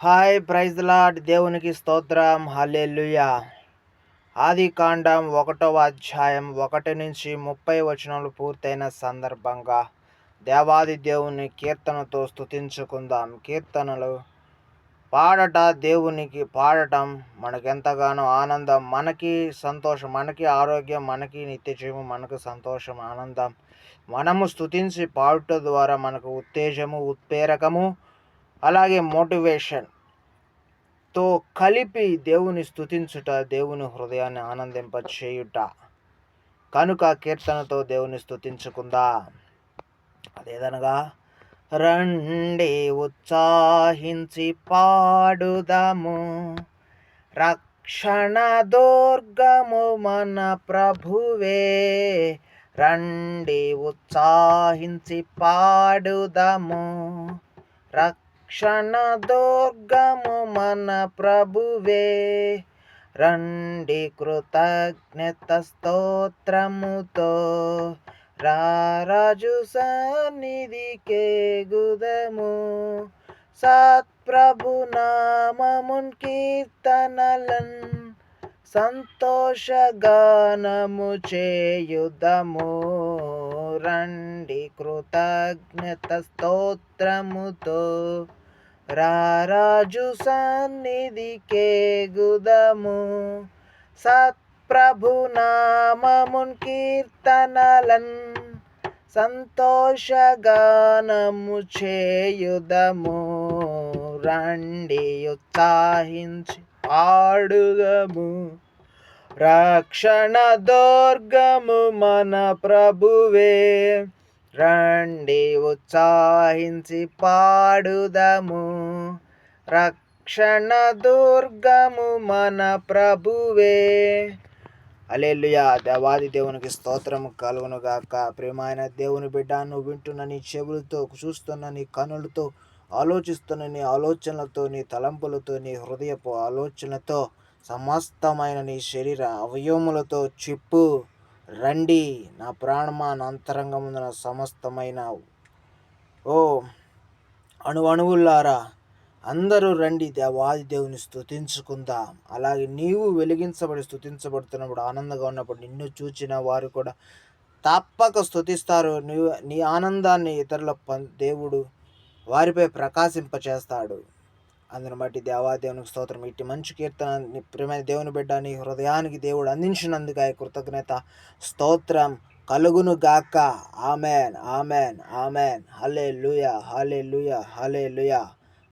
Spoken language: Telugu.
Hi praise lord. దేవునికి స్తోత్రం. హల్లెలూయా. ఆది కాండం 1వ అధ్యాయం 1-30 పూర్తయిన సందర్భంగా దేవాది దేవుని కీర్తనతో స్తుతించుకుందాం. కీర్తనలు పాడటం మనకెంతగానో ఆనందం, మనకి సంతోషం, మనకి ఆరోగ్యం, మనకి నిత్యజీవం, మనకు సంతోషం, ఆనందం. మనము స్తుతించి పాడుట ద్వారా మనకు ఉత్తేజము, ఉత్ప్రేరకము, అలాగే మోటివేషన్తో కలిపి దేవుని స్తుతించుట దేవుని హృదయాన్ని ఆనందింపచేయుట. కనుక కీర్తనతో దేవుని స్తుతించుకుందాం. అదేదనగా, రండి ఉత్సాహించి పాడుదాము, రక్షణ దుర్గము మన ప్రభువే. రండి ఉత్సాహించి పాడుదాము, రక్షణ దుర్గము మన ప్రభువే. రండి కృతజ్ఞత స్తోత్రముతో రారాజు సన్నిధికే గుదము. సత్ప్రభు నామమున్ కీర్తనలన్ సంతోషగానము చేయుదము. రండి కృతజ్ఞత స్తోత్రముతో రారాజు సన్నిధికే గుదము. సత్ప్రభు నామమున్ కీర్తనలన్ సంతోషగానము చేయుదము. రండి ఉత్సాహించి పాడుదము, రక్షణ దుర్గము మన ప్రభువే. రండి ఉత్సాహించి పాడుదము, రక్షణ దుర్గము మన ప్రభువే. హల్లెలూయా. దేవాది దేవునికి స్తోత్రము కలుగునుగాక. ప్రియమైన దేవుని బిడ్డ, నువ్వు వింటున్న నీ చెవులతో, చూస్తున్న నీ కనులతో, ఆలోచిస్తున్న నీ ఆలోచనలతో, నీ తలంపులతో, నీ హృదయపు ఆలోచనలతో, సమస్తమైన నీ శరీర అవయవములతో చెప్పు, రండి నా ప్రాణమా, నా అంతరంగమున సమస్తమైన ఓ అణువులారా అందరూ రండి దేవాది దేవుని స్తుతించుకుందాం. అలాగే నీవు వెలిగించబడి స్తుతించబడుతున్నప్పుడు, ఆనందంగా ఉన్నప్పుడు నిన్ను చూచిన వారు కూడా తప్పక స్తుతిస్తారు. నీ ఆనందాన్ని ఇతరుల దేవుడు వారిపై ప్రకాశింపచేస్తాడు. అందుని బట్టి దేవాదేవునికి స్తోత్రం. ఇట్టి మంచి కీర్తన ప్రియమైన దేవుని బిడ్డ నీ హృదయానికి దేవుడు అందించినందుకు కృతజ్ఞత స్తోత్రం కలుగును గాక. Amen, amen, amen. Hallelujah, hallelujah, హల్లెలూయా.